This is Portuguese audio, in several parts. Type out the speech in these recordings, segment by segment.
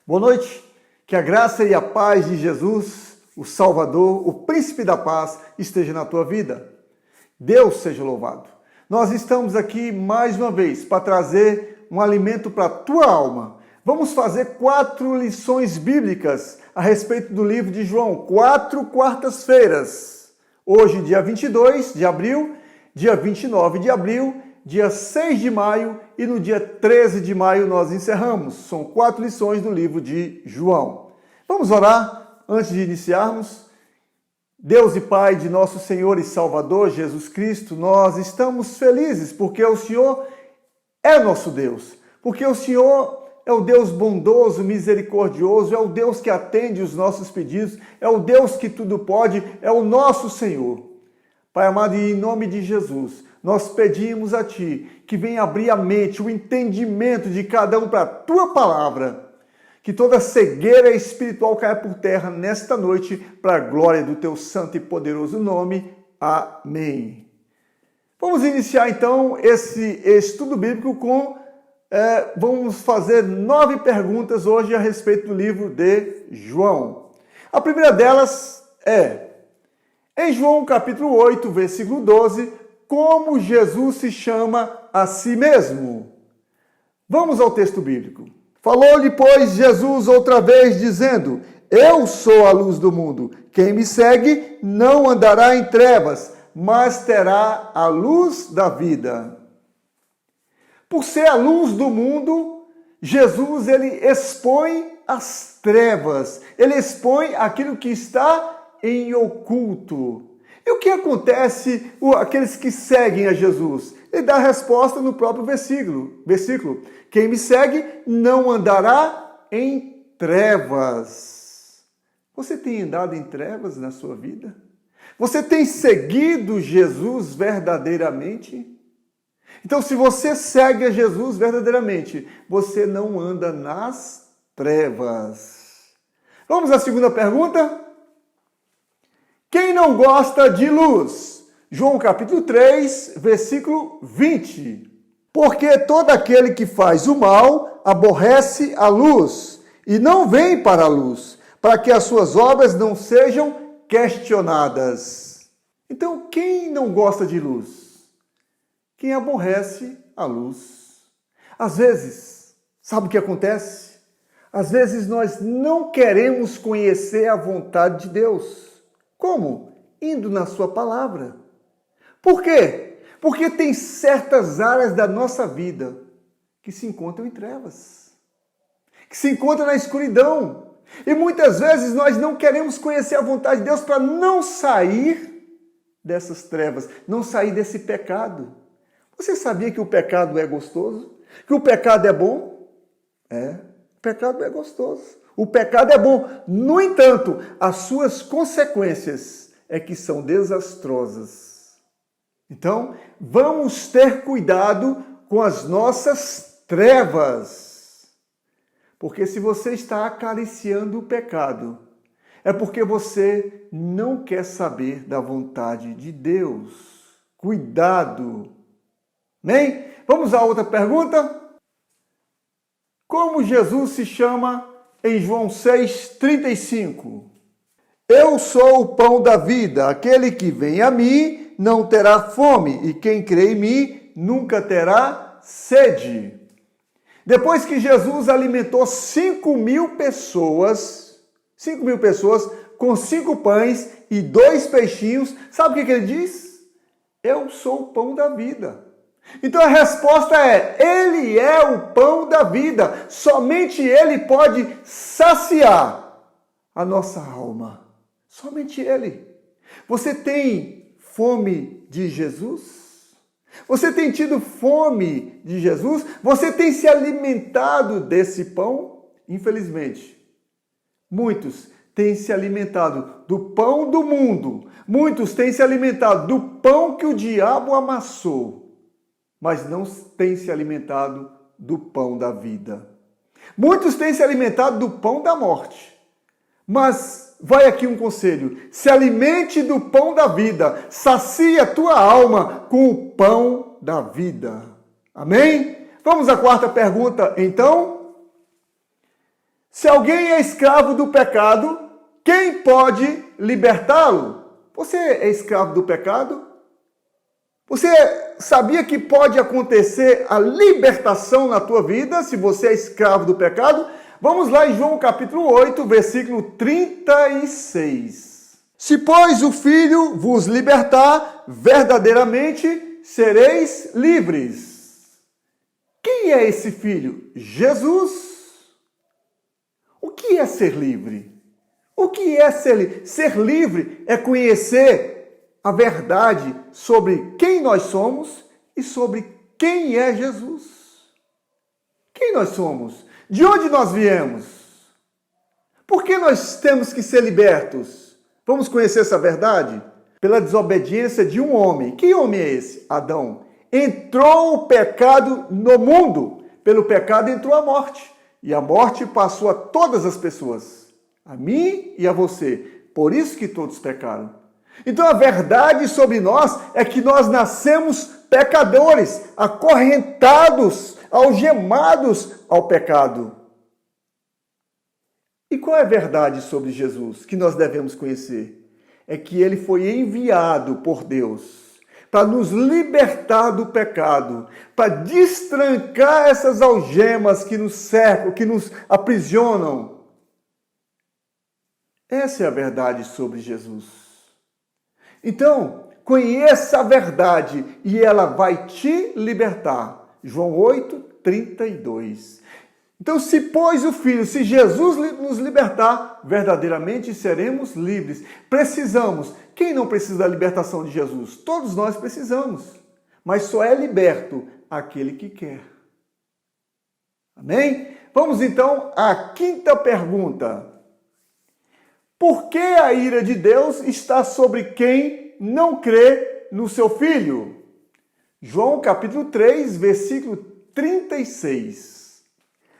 Boa noite, que a graça e a paz de Jesus, o Salvador, o Príncipe da Paz, esteja na tua vida. Deus seja louvado. Nós estamos aqui mais uma vez para trazer um alimento para a tua alma. Vamos fazer 4 lições bíblicas a respeito do livro de João, 4 quartas-feiras. Hoje, dia 22 de abril, dia 29 de abril, dia 6 de maio e no dia 13 de maio nós encerramos. São 4 lições do livro de João. Vamos orar antes de iniciarmos? Deus e Pai de nosso Senhor e Salvador Jesus Cristo, nós estamos felizes porque o Senhor é nosso Deus, porque o Senhor é o Deus bondoso, misericordioso, é o Deus que atende os nossos pedidos, é o Deus que tudo pode, é o nosso Senhor. Pai amado, e em nome de Jesus, nós pedimos a Ti que venha abrir a mente, o entendimento de cada um para a Tua palavra, que toda cegueira espiritual caia por terra nesta noite, para a glória do Teu santo e poderoso nome. Amém. Vamos iniciar então esse estudo bíblico com... vamos fazer 9 perguntas hoje a respeito do livro de João. A primeira delas é, em João capítulo 8, versículo 12, como Jesus se chama a si mesmo? Vamos ao texto bíblico. Falou-lhe, pois, Jesus outra vez, dizendo, eu sou a luz do mundo. Quem me segue não andará em trevas, mas terá a luz da vida. Por ser a luz do mundo, Jesus ele expõe as trevas, ele expõe aquilo que está em oculto. E o que acontece aqueles que seguem a Jesus? Ele dá a resposta no próprio versículo. Quem me segue não andará em trevas. Você tem andado em trevas na sua vida? Você tem seguido Jesus verdadeiramente? Então, se você segue a Jesus verdadeiramente, você não anda nas trevas. Vamos à segunda pergunta? Quem não gosta de luz? João capítulo 3, versículo 20. Porque todo aquele que faz o mal aborrece a luz e não vem para a luz, para que as suas obras não sejam questionadas. Então, quem não gosta de luz? Quem aborrece a luz. Às vezes, sabe o que acontece? Às vezes nós não queremos conhecer a vontade de Deus. Como? Indo na sua palavra. Por quê? Porque tem certas áreas da nossa vida que se encontram em trevas, que se encontram na escuridão. E muitas vezes nós não queremos conhecer a vontade de Deus para não sair dessas trevas, não sair desse pecado. Você sabia que o pecado é gostoso? Que o pecado é bom? O pecado é gostoso. O pecado é bom. No entanto, as suas consequências é que são desastrosas. Então, vamos ter cuidado com as nossas trevas. Porque se você está acariciando o pecado, é porque você não quer saber da vontade de Deus. Cuidado! Amém? Vamos à outra pergunta? Como Jesus se chama em João 6,35? Eu sou o pão da vida, aquele que vem a mim não terá fome, e quem crê em mim nunca terá sede. Depois que Jesus alimentou 5.000 pessoas com 5 pães e 2 peixinhos, sabe o que ele diz? Eu sou o pão da vida. Então a resposta é, Ele é o pão da vida. Somente Ele pode saciar a nossa alma. Somente Ele. Você tem fome de Jesus? Você tem tido fome de Jesus? Você tem se alimentado desse pão? Infelizmente, muitos têm se alimentado do pão do mundo. Muitos têm se alimentado do pão que o diabo amassou. Mas não têm se alimentado do pão da vida. Muitos têm se alimentado do pão da morte. Mas vai aqui um conselho: se alimente do pão da vida, sacia a tua alma com o pão da vida. Amém? Vamos à quarta pergunta, então. Se alguém é escravo do pecado, quem pode libertá-lo? Você é escravo do pecado? Você sabia que pode acontecer a libertação na tua vida se você é escravo do pecado? Vamos lá em João capítulo 8, versículo 36. Se, pois, o Filho vos libertar, verdadeiramente sereis livres. Quem é esse Filho? Jesus. O que é ser livre? O que é ser livre? Ser livre é conhecer a verdade sobre quem nós somos e sobre quem é Jesus. Quem nós somos? De onde nós viemos? Por que nós temos que ser libertos? Vamos conhecer essa verdade? Pela desobediência de um homem. Que homem é esse? Adão. Entrou o pecado no mundo. Pelo pecado entrou a morte. E a morte passou a todas as pessoas. A mim e a você. Por isso que todos pecaram. Então a verdade sobre nós é que nós nascemos pecadores, acorrentados, algemados ao pecado. E qual é a verdade sobre Jesus que nós devemos conhecer? É que ele foi enviado por Deus para nos libertar do pecado, para destrancar essas algemas que nos cercam, que nos aprisionam. Essa é a verdade sobre Jesus. Então, conheça a verdade e ela vai te libertar. João 8, 32. Então, se pois o Filho, se Jesus nos libertar, verdadeiramente seremos livres. Precisamos. Quem não precisa da libertação de Jesus? Todos nós precisamos. Mas só é liberto aquele que quer. Amém? Vamos então à quinta pergunta. Por que a ira de Deus está sobre quem não crê no seu Filho? João capítulo 3, versículo 36.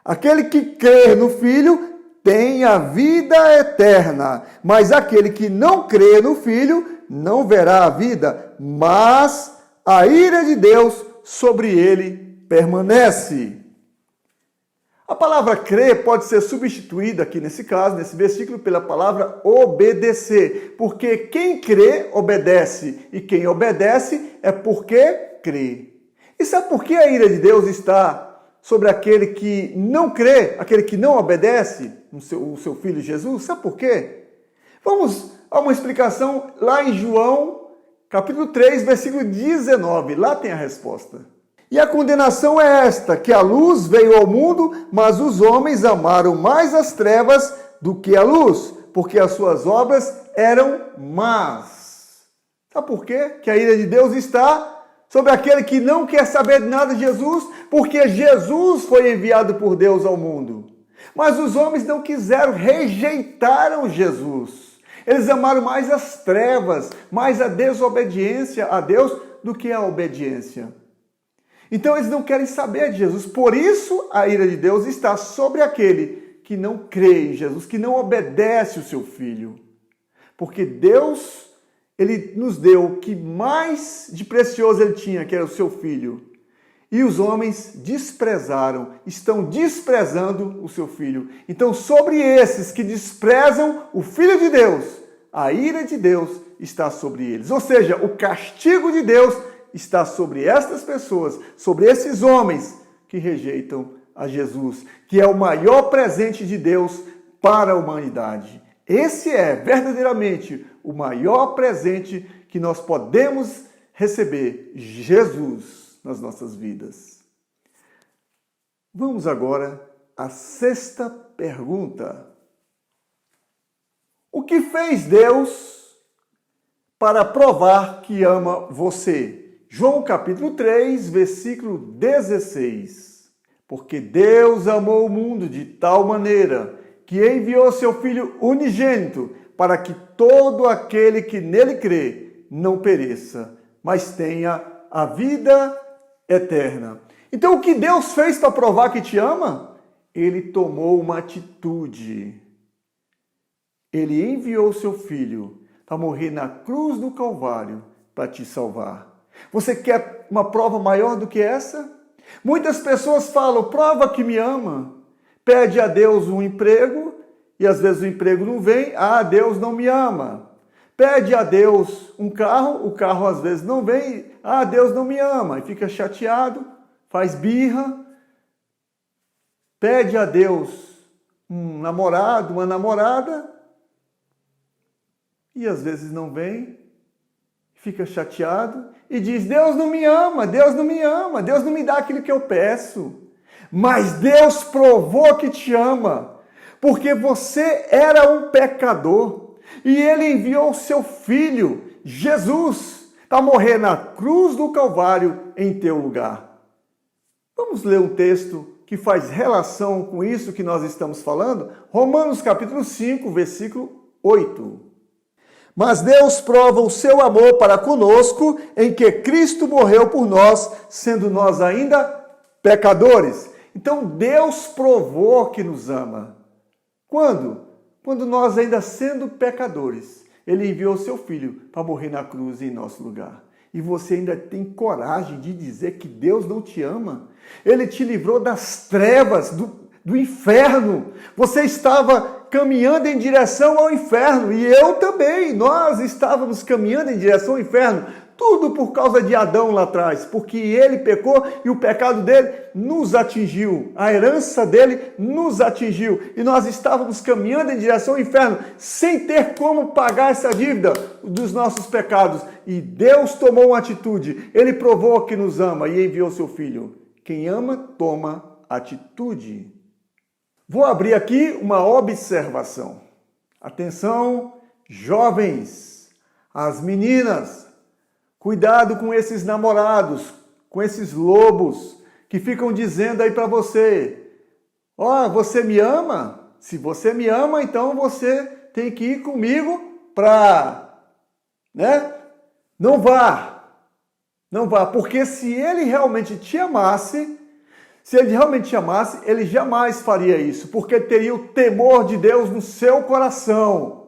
Aquele que crê no Filho tem a vida eterna, mas aquele que não crê no Filho não verá a vida, mas a ira de Deus sobre ele permanece. A palavra crer pode ser substituída aqui nesse caso, nesse versículo, pela palavra obedecer, porque quem crê, obedece, e quem obedece é porque crê. E sabe por que a ira de Deus está sobre aquele que não crê, aquele que não obedece, o seu Filho Jesus? Sabe por quê? Vamos a uma explicação lá em João, capítulo 3, versículo 19, lá tem a resposta. E a condenação é esta, que a luz veio ao mundo, mas os homens amaram mais as trevas do que a luz, porque as suas obras eram más. Sabe por quê? Que a ira de Deus está sobre aquele que não quer saber de nada de Jesus, porque Jesus foi enviado por Deus ao mundo. Mas os homens não quiseram, rejeitaram Jesus. Eles amaram mais as trevas, mais a desobediência a Deus do que a obediência. Então eles não querem saber de Jesus. Por isso a ira de Deus está sobre aquele que não crê em Jesus, que não obedece o seu Filho. Porque Deus, ele nos deu o que mais de precioso ele tinha, que era o seu Filho. E os homens desprezaram, estão desprezando o seu Filho. Então sobre esses que desprezam o Filho de Deus, a ira de Deus está sobre eles. Ou seja, o castigo de Deus está sobre estas pessoas, sobre esses homens que rejeitam a Jesus, que é o maior presente de Deus para a humanidade. Esse é verdadeiramente o maior presente que nós podemos receber, Jesus, nas nossas vidas. Vamos agora à sexta pergunta. O que fez Deus para provar que ama você? João capítulo 3, versículo 16. Porque Deus amou o mundo de tal maneira que enviou seu Filho unigênito para que todo aquele que nele crê não pereça, mas tenha a vida eterna. Então o que Deus fez para provar que te ama? Ele tomou uma atitude. Ele enviou seu Filho para morrer na cruz do Calvário para te salvar. Você quer uma prova maior do que essa? Muitas pessoas falam, prova que me ama. pede a Deus um emprego e às vezes o emprego não vem, Deus não me ama. Pede a Deus um carro, o carro às vezes não vem, Deus não me ama, e fica chateado, faz birra. Pede a Deus um namorado, uma namorada, e às vezes não vem, fica chateado e diz: Deus não me ama, Deus não me ama, Deus não me dá aquilo que eu peço. Mas Deus provou que te ama, porque você era um pecador e Ele enviou o seu Filho, Jesus, para morrer na cruz do Calvário em teu lugar. Vamos ler um texto que faz relação com isso que nós estamos falando? Romanos capítulo 5, versículo 8. Mas Deus prova o seu amor para conosco em que Cristo morreu por nós, sendo nós ainda pecadores. Então Deus provou que nos ama. Quando? Quando nós ainda sendo pecadores, Ele enviou o seu Filho para morrer na cruz em nosso lugar. E você ainda tem coragem de dizer que Deus não te ama? Ele te livrou das trevas, do inferno. Você estava caminhando em direção ao inferno, e eu também, nós estávamos caminhando em direção ao inferno, tudo por causa de Adão lá atrás, porque ele pecou e o pecado dele nos atingiu, a herança dele nos atingiu, e nós estávamos caminhando em direção ao inferno, sem ter como pagar essa dívida dos nossos pecados, e Deus tomou uma atitude, Ele provou que nos ama e enviou seu Filho. Quem ama, toma atitude. Vou abrir aqui uma observação. Atenção, jovens, as meninas, cuidado com esses namorados, com esses lobos que ficam dizendo aí para você: você me ama? Se você me ama, então você tem que ir comigo para, Não vá, porque se ele realmente te amasse, ele jamais faria isso, porque teria o temor de Deus no seu coração.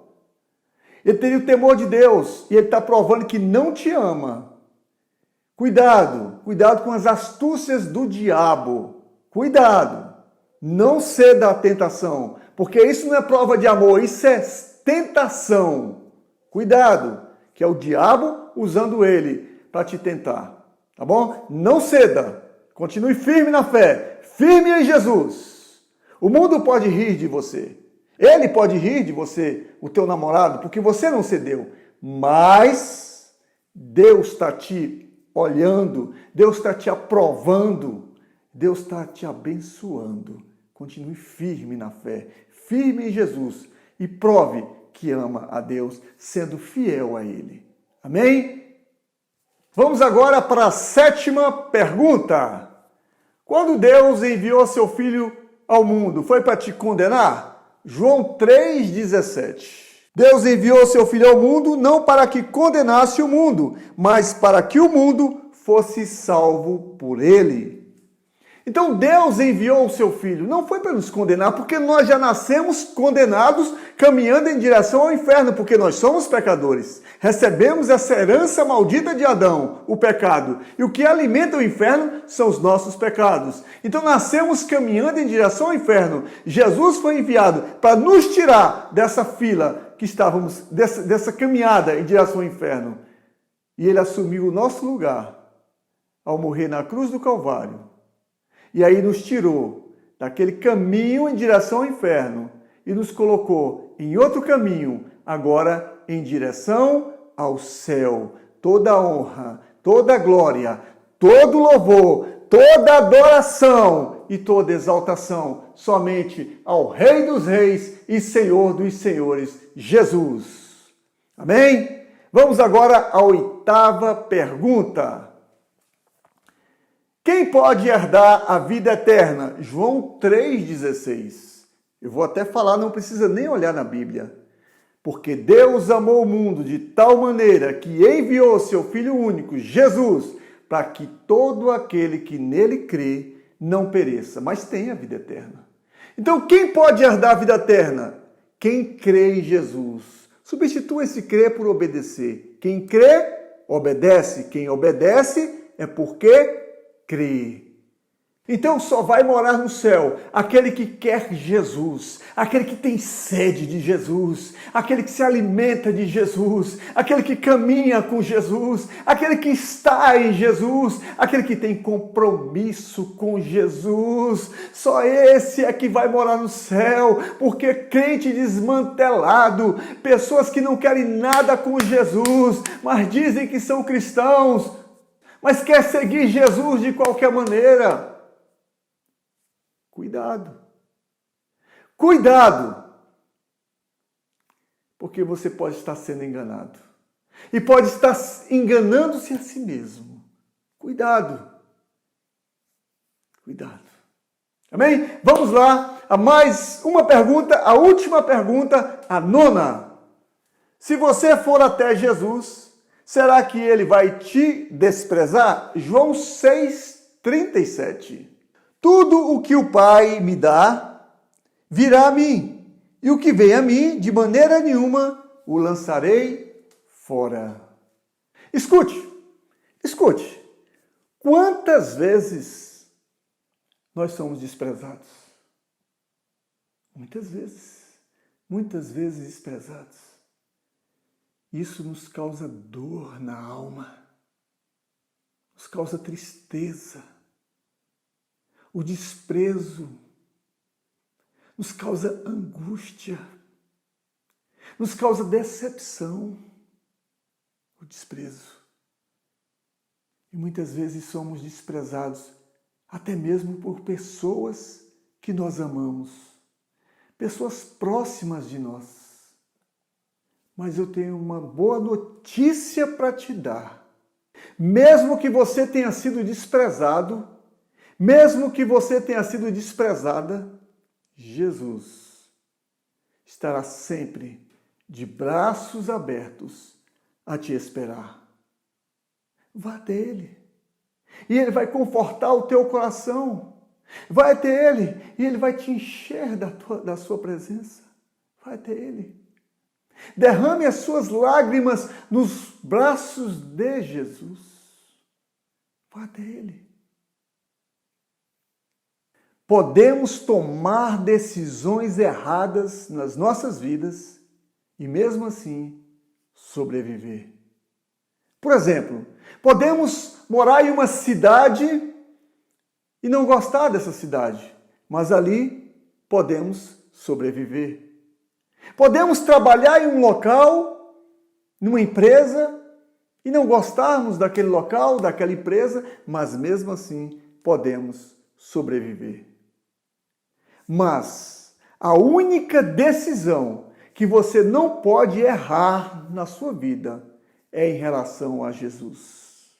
Ele teria o temor de Deus e ele está provando que não te ama. Cuidado com as astúcias do diabo. Cuidado, não ceda à tentação, porque isso não é prova de amor, isso é tentação. Cuidado, que é o diabo usando ele para te tentar, tá bom? Não ceda. Continue firme na fé, firme em Jesus. O mundo pode rir de você. Ele pode rir de você, o teu namorado, porque você não cedeu. Mas Deus está te olhando, Deus está te aprovando, Deus está te abençoando. Continue firme na fé, firme em Jesus e prove que ama a Deus, sendo fiel a Ele. Amém? Vamos agora para a 7ª pergunta. Quando Deus enviou seu Filho ao mundo, foi para te condenar? João 3,17. Deus enviou seu Filho ao mundo não para que condenasse o mundo, mas para que o mundo fosse salvo por ele. Então Deus enviou o seu Filho, não foi para nos condenar, porque nós já nascemos condenados, caminhando em direção ao inferno, porque nós somos pecadores. Recebemos essa herança maldita de Adão, o pecado. E o que alimenta o inferno são os nossos pecados. Então nascemos caminhando em direção ao inferno. Jesus foi enviado para nos tirar dessa fila que estávamos, dessa caminhada em direção ao inferno. E Ele assumiu o nosso lugar ao morrer na cruz do Calvário. E aí nos tirou daquele caminho em direção ao inferno e nos colocou em outro caminho, agora em direção ao céu. Toda a honra, toda a glória, todo louvor, toda adoração e toda exaltação somente ao Rei dos Reis e Senhor dos Senhores, Jesus. Amém? Vamos agora à 8ª pergunta. Quem pode herdar a vida eterna? João 3,16. Eu vou até falar, não precisa nem olhar na Bíblia. Porque Deus amou o mundo de tal maneira que enviou seu Filho único, Jesus, para que todo aquele que nele crê não pereça, mas tenha a vida eterna. Então, quem pode herdar a vida eterna? Quem crê em Jesus. Substitua esse crer por obedecer. Quem crê, obedece. Quem obedece é porque crê. Então só vai morar no céu aquele que quer Jesus, aquele que tem sede de Jesus, aquele que se alimenta de Jesus, aquele que caminha com Jesus, aquele que está em Jesus, aquele que tem compromisso com Jesus. Só esse é que vai morar no céu, porque crente desmantelado, pessoas que não querem nada com Jesus, mas dizem que são cristãos, mas quer seguir Jesus de qualquer maneira. Cuidado, cuidado, porque você pode estar sendo enganado e pode estar enganando-se a si mesmo. Cuidado, cuidado. Amém? Vamos lá a mais uma pergunta, a última pergunta, a nona. Se você for até Jesus, será que ele vai te desprezar? João 6:37. Tudo o que o Pai me dá, virá a mim, e o que vem a mim, de maneira nenhuma, o lançarei fora. Escute, escute. Quantas vezes nós somos desprezados? Muitas vezes desprezados. Isso nos causa dor na alma, nos causa tristeza. O desprezo nos causa angústia, nos causa decepção, o desprezo. E muitas vezes somos desprezados, até mesmo por pessoas que nós amamos, pessoas próximas de nós. Mas eu tenho uma boa notícia para te dar. Mesmo que você tenha sido desprezado, mesmo que você tenha sido desprezada, Jesus estará sempre de braços abertos a te esperar. Vá até Ele e Ele vai confortar o teu coração. Vai até Ele e Ele vai te encher da sua presença. Vai até Ele. Derrame as suas lágrimas nos braços de Jesus. Vá até Ele. Podemos tomar decisões erradas nas nossas vidas e mesmo assim sobreviver. Por exemplo, podemos morar em uma cidade e não gostar dessa cidade, mas ali podemos sobreviver. Podemos trabalhar em um local, numa empresa, e não gostarmos daquele local, daquela empresa, mas mesmo assim podemos sobreviver. Mas a única decisão que você não pode errar na sua vida é em relação a Jesus.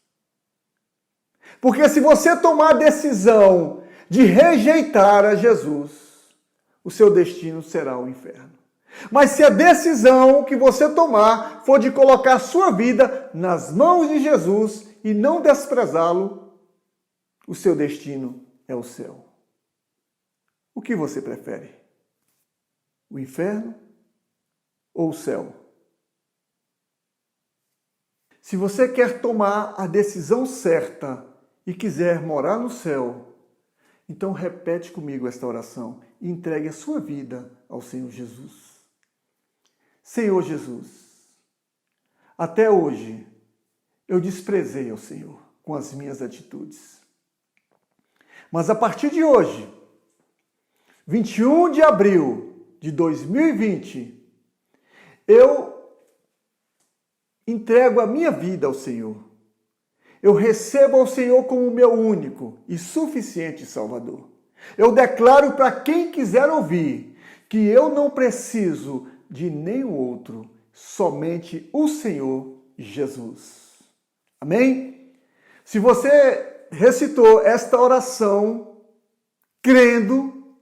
Porque se você tomar a decisão de rejeitar a Jesus, o seu destino será o inferno. Mas se a decisão que você tomar for de colocar a sua vida nas mãos de Jesus e não desprezá-lo, o seu destino é o céu. O que você prefere? O inferno ou o céu? Se você quer tomar a decisão certa e quiser morar no céu, então repete comigo esta oração e entregue a sua vida ao Senhor Jesus. Senhor Jesus, até hoje eu desprezei ao Senhor com as minhas atitudes. Mas a partir de hoje, 21 de abril de 2020, eu entrego a minha vida ao Senhor. Eu recebo ao Senhor como meu único e suficiente Salvador. Eu declaro para quem quiser ouvir que eu não preciso de nenhum outro, somente o Senhor Jesus. Amém? Se você recitou esta oração crendo,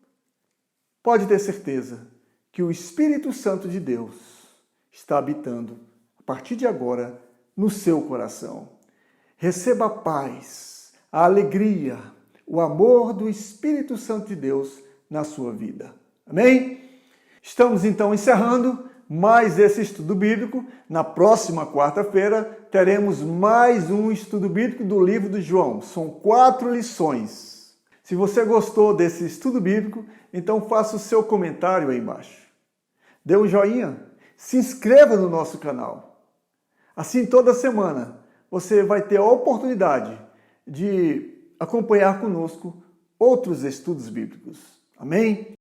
pode ter certeza que o Espírito Santo de Deus está habitando, a partir de agora, no seu coração. Receba a paz, a alegria, o amor do Espírito Santo de Deus na sua vida. Amém? Estamos então encerrando mais esse estudo bíblico. Na próxima quarta-feira teremos mais um estudo bíblico do livro de João. São 4 lições. Se você gostou desse estudo bíblico, então faça o seu comentário aí embaixo. Dê um joinha, se inscreva no nosso canal. Assim, toda semana, você vai ter a oportunidade de acompanhar conosco outros estudos bíblicos. Amém?